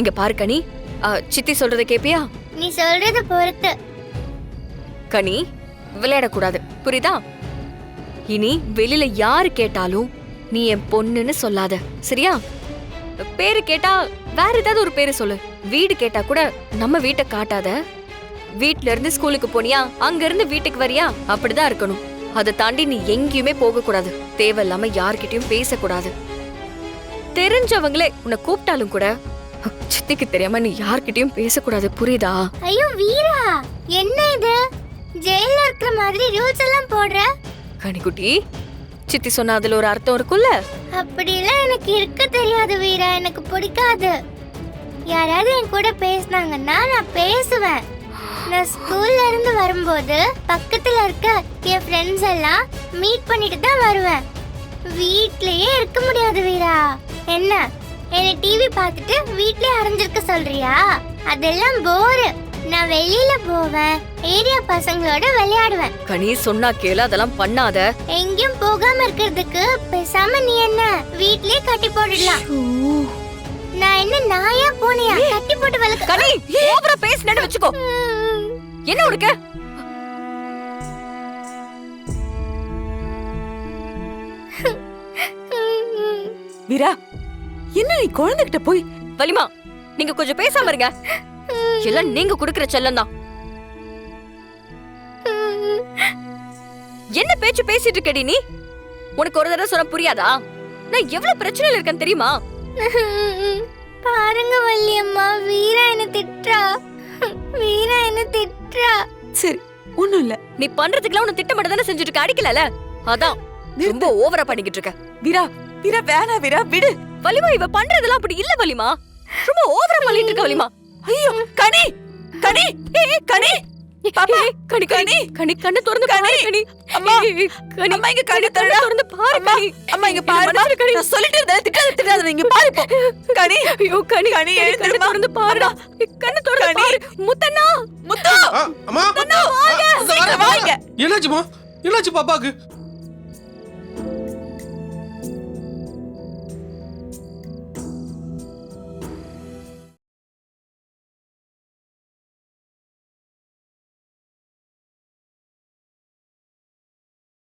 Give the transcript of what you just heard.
இங்க பாரு கனி, சித்தி சொல்றத கேப்பியா? நீ சொல்றத பொறுத்து. கனி, விளையாடக்கூடாது, புரியுதா? இனி வெளியில யாரு கேட்டாலும் நீ என் பொண்ணுன்னு சொல்லாத, சரியா? பேரு கேட்டா வேற ஏதாவது ஒரு பேரு சொல்லு. வீடு கேட்டா கூட நம்ம வீட்டை காட்டாத. வீட்ல இருந்து ஸ்கூலுக்கு போனியா, அங்க இருந்து வீட்டுக்கு வரியா, அப்படிதான் இருக்கணும். அதை தாண்டி நீ எங்கேயுமே போக கூடாது. தேவையில்லாம யார்கிட்டயும் பேசக்கூடாது. தெரிஞ்சவங்களே உன்னை கூப்பிட்டாலும் கூட சித்திக்கு தெரியாம நீ யார்கிட்டயும் பேசக்கூடாது, புரியுதா? ஐயோ வீரா, என்ன இது? ஜெயில இருக்கிற மாதிரி ரூல்ஸ் எல்லாம் போடுற. கனிக்குட்டி, சித்தி சொன்ன அதுல ஒரு அர்த்தம் இருக்குல்ல? அப்படிலாம் எனக்கு இருக்க தெரியாது வீரா, எனக்கு பிடிக்காது. யாராவது என் கூட பேசினாங்கன்னா நான் பேசுவேன். நான் ஸ்கூல்ல இருந்து வரும்போது பக்கத்துல இருக்க என் ஃப்ரெண்ட்ஸ் எல்லாம் மீட் பண்ணிட்டு தான் வருவேன். வீட்லயே இருக்க முடியாது வீரா. என்ன, என்ன டிவி பார்த்துட்டு வீட்லயே அடைஞ்சிருக்க சொல்றியா? அதெல்லாம் போரு. நான் வெளியில போவேன், ஏரியா பசங்களோட விளையாடுவேன். கனி சொன்னா கேளு, அதெல்லாம் பண்ணாத. எங்கேயும் போகாம இருக்கிறதுக்கு பேசாம நீ என்ன வீட்லயே கட்டி போட்டுடலாம். நான் என்ன நாயா பூனையா? கட்டி போட்டு வளர்க்க. கனி, ஓவரா பேசுனேன்னு வெச்சுக்கோ. என்ன உனக்கு? வீரா, என்ன நீ குழந்தைகிட்ட போய்? வலிமா, நீங்க கொஞ்சம் பேசாம இருங்க. எல்லாம் நீங்க குடுக்குற செல்லம் தான். என்ன பேச்சு பேசிட்டு இருக்கடி நீ? உனக்கு ஒரு தடவை சொன்னா புரியாதா? நான் எவ்வளவு பிரச்சனையில இருக்கேன்னு தெரியுமா? பாருங்க வள்ளியம்மா, வீரா என்ன திட்டுறா. வீரா என்ன திட்டுறா. சரி, ஒண்ணும் இல்ல. நீ பண்றதுக்குலாம் உன்னை திட்டமிட்டு தானே செஞ்சுட்டு இருக்க, அடிக்கல. அதான் ரொம்ப ஓவரா பண்ணிக்கிட்டு இருக்க. வீரா, வீரா வேணா வீரா, விடு. வலிமா, இவ பண்றதெல்லாம் அப்படி இல்ல வலிமா. ரொம்ப ஓவரா பண்ணிட்டு இருக்க வலிமா. ஐயோ கனி, கனி, கனி, பாப்பா, கனி, கனி, கனி, கண்ணு திறந்து பாரு கனி. அம்மா, கனி, அம்மா இங்க கண்ணு திறந்து பாரு கனி. அம்மா இங்க பாரு கனி. நான் சொல்லிட்டே இருந்தேன், திட்டாத இங்க பாரு இப்போ. கனி, ஐயோ கனி, கனி கண்ணு திறந்து பாருடா. கண்ணு திறந்து பாரு. முத்தண்ணா, முத்து, அம்மா முத்தண்ணா வாங்க, சீக்கிரம் வாங்க. என்னாச்சுமா? என்னாச்சு பாப்பாக்கு?